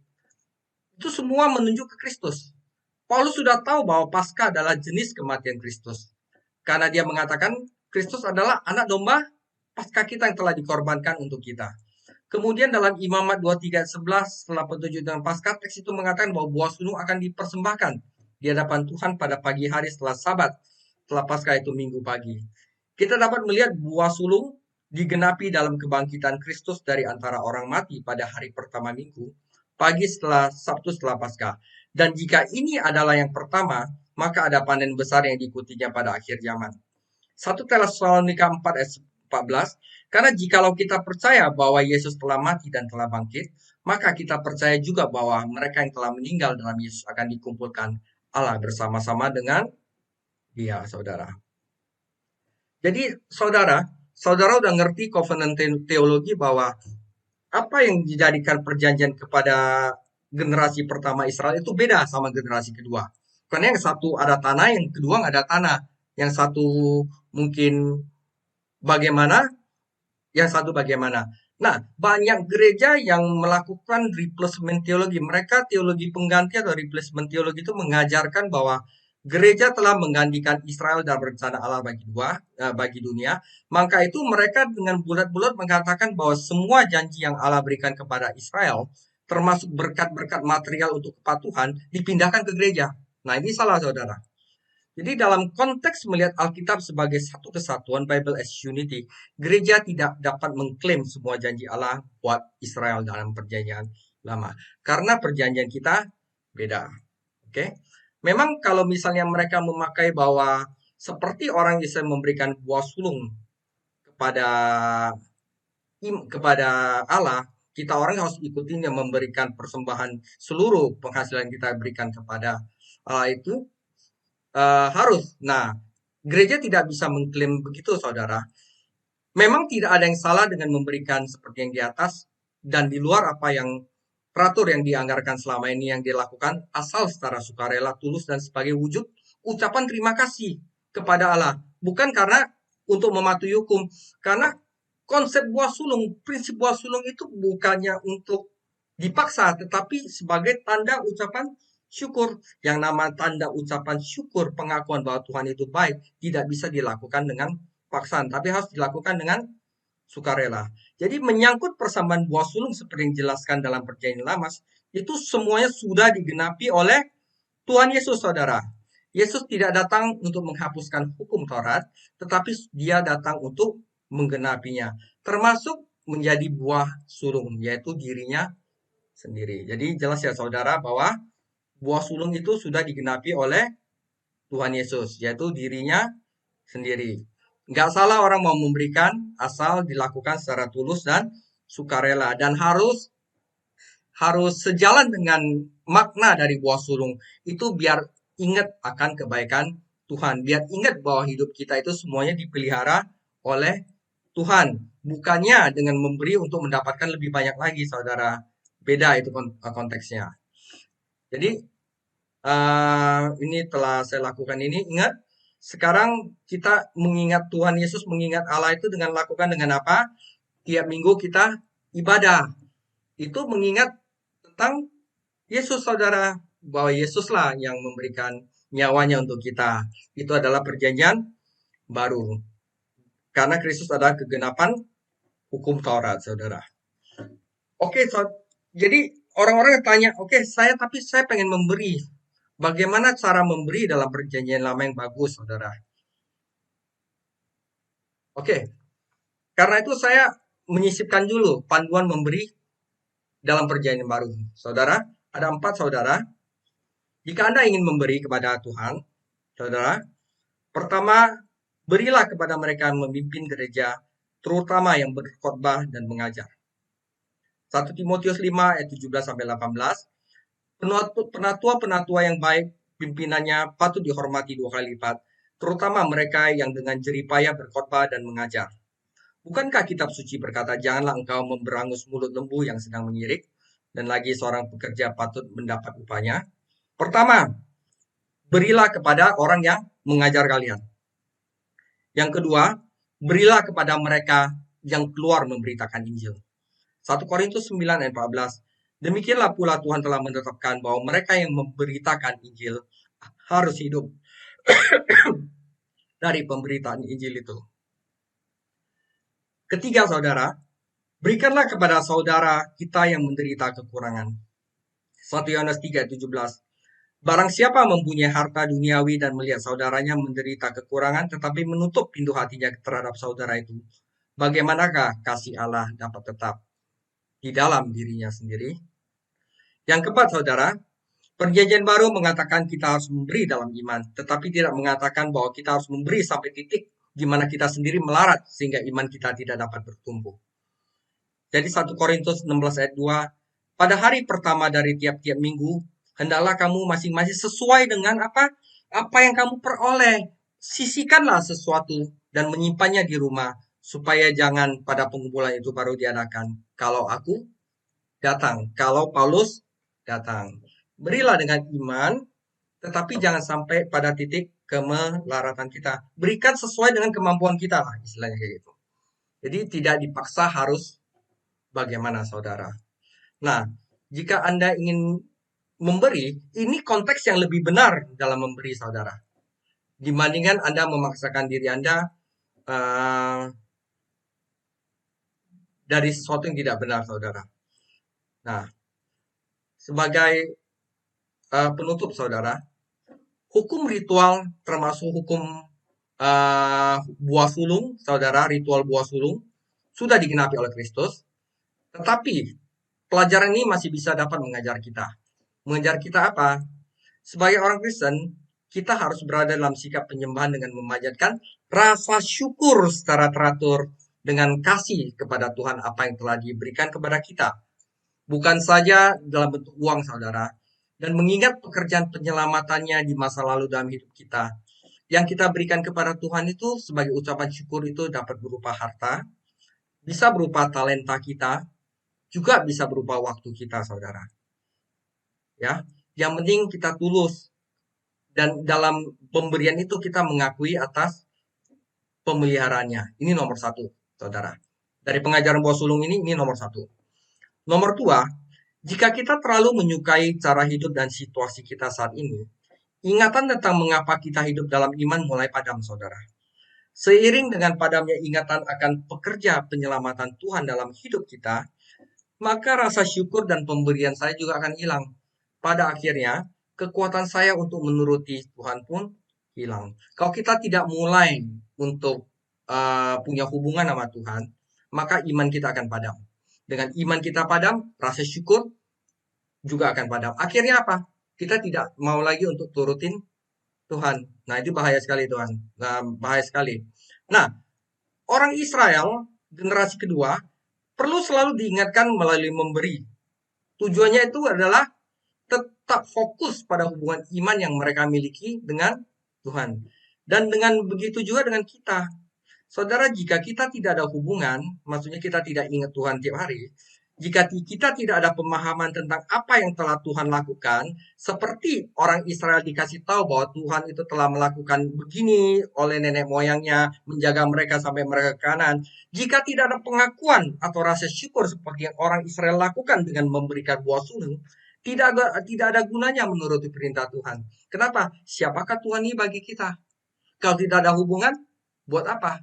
Itu semua menunjuk ke Kristus. Paulus sudah tahu bahwa Paskah adalah jenis kematian Kristus. Karena dia mengatakan Kristus adalah anak domba Paskah kita yang telah dikorbankan untuk kita. Kemudian dalam Imamat 23:11 setelah petunjuk dengan Paskah, teks itu mengatakan bahwa buah sulung akan dipersembahkan di hadapan Tuhan pada pagi hari setelah Sabat, setelah Paskah itu Minggu pagi. Kita dapat melihat buah sulung digenapi dalam kebangkitan Kristus dari antara orang mati pada hari pertama Minggu, pagi setelah Sabtu setelah Paskah. Dan jika ini adalah yang pertama, maka ada panen besar yang diikutinya pada akhir zaman. 1 Tesalonika 4 ayat 14, karena jikalau kita percaya bahwa Yesus telah mati dan telah bangkit, maka kita percaya juga bahwa mereka yang telah meninggal dalam Yesus akan dikumpulkan Allah bersama-sama dengan Dia, saudara. Jadi, saudara udah ngerti covenant teologi bahwa apa yang dijadikan perjanjian kepada generasi pertama Israel itu beda sama generasi kedua. Karena yang satu ada tanah, yang kedua nggak ada tanah. Yang satu mungkin bagaimana, yang satu bagaimana. Nah, banyak gereja yang melakukan replacement teologi. Mereka teologi pengganti atau replacement teologi itu mengajarkan bahwa gereja telah menggantikan Israel dalam rencana Allah bagi dunia. Maka itu mereka dengan bulat-bulat mengatakan bahwa semua janji yang Allah berikan kepada Israel, termasuk berkat-berkat material untuk kepatuhan, dipindahkan ke gereja. Nah, ini salah, saudara. Jadi dalam konteks melihat Alkitab sebagai satu kesatuan, Bible as unity, gereja tidak dapat mengklaim semua janji Allah buat Israel dalam perjanjian lama. Karena perjanjian kita beda. Oke. Memang kalau misalnya mereka memakai bahwa seperti orang Israel memberikan buah sulung kepada kepada Allah, kita orang harus ikutin yang memberikan persembahan seluruh penghasilan kita berikan kepada Allah itu harus. Nah, gereja tidak bisa mengklaim begitu, saudara. Memang tidak ada yang salah dengan memberikan seperti yang di atas dan di luar apa yang teratur yang dianggarkan selama ini yang dilakukan, asal secara sukarela, tulus, dan sebagai wujud ucapan terima kasih kepada Allah. Bukan karena untuk mematuhi hukum. Karena konsep buah sulung, prinsip buah sulung itu bukannya untuk dipaksa, tetapi sebagai tanda ucapan syukur. Yang nama tanda ucapan syukur, pengakuan bahwa Tuhan itu baik, tidak bisa dilakukan dengan paksaan, tapi harus dilakukan dengan sukarela. Jadi menyangkut persamaan buah sulung seperti yang dijelaskan dalam perjanjian lama, itu semuanya sudah digenapi oleh Tuhan Yesus, saudara. Yesus tidak datang untuk menghapuskan hukum Taurat, tetapi dia datang untuk menggenapinya, termasuk menjadi buah sulung, yaitu dirinya sendiri. Jadi jelas ya saudara bahwa buah sulung itu sudah digenapi oleh Tuhan Yesus, yaitu dirinya sendiri. Nggak salah orang mau memberikan, asal dilakukan secara tulus dan sukarela. Dan harus sejalan dengan makna dari buah sulung. Itu biar ingat akan kebaikan Tuhan. Biar ingat bahwa hidup kita itu semuanya dipelihara oleh Tuhan. Bukannya dengan memberi untuk mendapatkan lebih banyak lagi, saudara. Beda itu konteksnya. Jadi, ini telah saya lakukan ini. Ingat, sekarang kita mengingat Tuhan Yesus, mengingat Allah itu dengan lakukan dengan apa? Tiap minggu kita ibadah. Itu mengingat tentang Yesus, saudara. Bahwa Yesuslah yang memberikan nyawanya untuk kita. Itu adalah perjanjian baru. Karena Kristus adalah kegenapan hukum Taurat, saudara. Oke, jadi orang-orang yang tanya, oke, tapi saya pengen memberi. Bagaimana cara memberi dalam perjanjian lama yang bagus, saudara? Oke, karena itu saya menyisipkan dulu panduan memberi dalam perjanjian baru. Saudara, ada 4 saudara. Jika Anda ingin memberi kepada Tuhan, saudara, pertama, berilah kepada mereka yang memimpin gereja, terutama yang berkhotbah dan mengajar. 1 Timotius 5 ayat 17-18. Penatua-penatua yang baik, pimpinannya patut dihormati 2 kali lipat, terutama mereka yang dengan jeripayah berkhotbah dan mengajar. Bukankah kitab suci berkata, janganlah engkau memberangus mulut lembu yang sedang menyirik, dan lagi seorang pekerja patut mendapat upahnya. Pertama, berilah kepada orang yang mengajar kalian. Yang kedua, berilah kepada mereka yang keluar memberitakan Injil. 1 Korintus 9 ayat 14. Demikianlah pula Tuhan telah menetapkan bahwa mereka yang memberitakan Injil harus hidup dari pemberitaan Injil itu. Ketiga, saudara, berikanlah kepada saudara kita yang menderita kekurangan. 1 Yohanes 3 ayat 17. Barang siapa mempunyai harta duniawi dan melihat saudaranya menderita kekurangan tetapi menutup pintu hatinya terhadap saudara itu, bagaimanakah kasih Allah dapat tetap di dalam dirinya sendiri? Yang keempat, saudara, perjanjian baru mengatakan kita harus memberi dalam iman, tetapi tidak mengatakan bahwa kita harus memberi sampai titik di mana kita sendiri melarat sehingga iman kita tidak dapat bertumbuh. Jadi 1 Korintus 16 ayat 2, pada hari pertama dari tiap-tiap minggu, hendaklah kamu masing-masing sesuai dengan apa yang kamu peroleh. Sisihkanlah sesuatu dan menyimpannya di rumah, supaya jangan pada pengumpulan itu baru diadakan. Kalau aku datang, kalau Paulus datang. Berilah dengan iman, tetapi jangan sampai pada titik kemelaratan kita. Berikan sesuai dengan kemampuan kita lah, istilahnya kayak gitu. Jadi tidak dipaksa harus bagaimana saudara. Nah, jika Anda ingin memberi, ini konteks yang lebih benar dalam memberi saudara. Dibandingkan Anda memaksakan diri Anda dari sesuatu yang tidak benar saudara. Nah, sebagai penutup saudara, hukum ritual termasuk hukum buah sulung, saudara, ritual buah sulung sudah digenapi oleh Kristus, tetapi pelajaran ini masih bisa dapat mengajar kita. Mengajar kita apa? Sebagai orang Kristen, kita harus berada dalam sikap penyembahan dengan memanjatkan rasa syukur secara teratur dengan kasih kepada Tuhan apa yang telah diberikan kepada kita. Bukan saja dalam bentuk uang, saudara, dan mengingat pekerjaan penyelamatannya di masa lalu dalam hidup kita. Yang kita berikan kepada Tuhan itu sebagai ucapan syukur itu dapat berupa harta, bisa berupa talenta kita, juga bisa berupa waktu kita, saudara. Ya, yang penting kita tulus dan dalam pemberian itu kita mengakui atas pemeliharaannya. Ini nomor satu, saudara. Dari pengajaran buah sulung ini nomor satu. Nomor dua, jika kita terlalu menyukai cara hidup dan situasi kita saat ini, ingatan tentang mengapa kita hidup dalam iman mulai padam, saudara. Seiring dengan padamnya ingatan akan pekerja penyelamatan Tuhan dalam hidup kita, maka rasa syukur dan pemberian saya juga akan hilang. Pada akhirnya, kekuatan saya untuk menuruti Tuhan pun hilang. Kalau kita tidak mulai untuk punya hubungan sama Tuhan, maka iman kita akan padam. Dengan iman kita padam, rasa syukur juga akan padam. Akhirnya apa? Kita tidak mau lagi untuk turutin Tuhan. Nah, itu bahaya sekali Tuhan. Nah, bahaya sekali. Nah, orang Israel generasi kedua perlu selalu diingatkan melalui memberi. Tujuannya itu adalah tetap fokus pada hubungan iman yang mereka miliki dengan Tuhan. Dan dengan begitu juga dengan kita. Saudara, jika kita tidak ada hubungan, maksudnya kita tidak ingat Tuhan tiap hari, jika kita tidak ada pemahaman tentang apa yang telah Tuhan lakukan, seperti orang Israel dikasih tahu bahwa Tuhan itu telah melakukan begini oleh nenek moyangnya, menjaga mereka sampai mereka ke Kanaan. Jika tidak ada pengakuan atau rasa syukur seperti yang orang Israel lakukan dengan memberikan buah sulung, tidak ada gunanya menuruti perintah Tuhan. Kenapa? Siapakah Tuhan ini bagi kita? Kalau tidak ada hubungan, buat apa?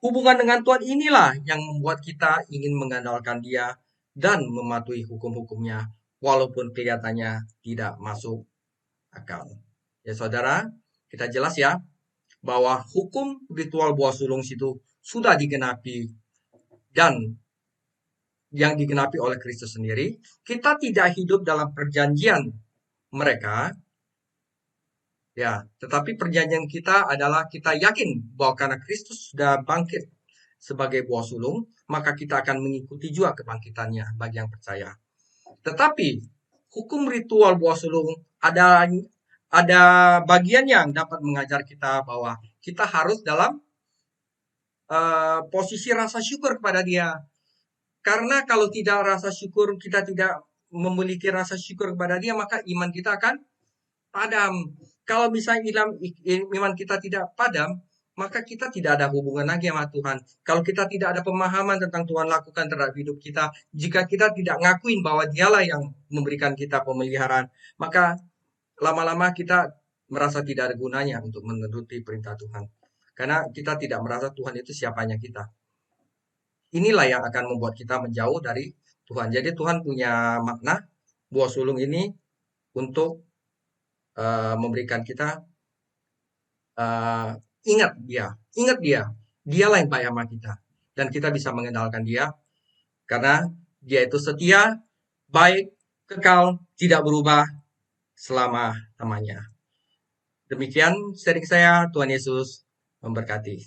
Hubungan dengan Tuhan inilah yang membuat kita ingin mengandalkan Dia dan mematuhi hukum-hukumnya, walaupun kelihatannya tidak masuk akal. Ya saudara, kita jelas ya, bahwa hukum ritual buah sulung itu sudah digenapi dan yang digenapi oleh Kristus sendiri. Kita tidak hidup dalam perjanjian mereka, ya, tetapi perjanjian kita adalah kita yakin bahwa karena Kristus sudah bangkit sebagai buah sulung, maka kita akan mengikuti juga kebangkitannya bagi yang percaya. Tetapi hukum ritual buah sulung ada bagian yang dapat mengajar kita bahwa kita harus dalam posisi rasa syukur kepada Dia. Karena kalau tidak rasa syukur, kita tidak memiliki rasa syukur kepada Dia, maka iman kita akan padam. Kalau misalnya iman kita tidak padam, maka kita tidak ada hubungan lagi sama Tuhan. Kalau kita tidak ada pemahaman tentang Tuhan lakukan terhadap hidup kita, jika kita tidak ngakuin bahwa Dialah yang memberikan kita pemeliharaan, maka lama-lama kita merasa tidak ada gunanya untuk menuruti perintah Tuhan. Karena kita tidak merasa Tuhan itu siapanya kita. Inilah yang akan membuat kita menjauh dari Tuhan. Jadi Tuhan punya makna buah sulung ini untuk memberikan kita ingat dia, dialah yang baik sama kita, dan kita bisa mengenalkan dia karena dia itu setia, baik, kekal, tidak berubah selama-lamanya. Demikian sharing saya, Tuhan Yesus memberkati.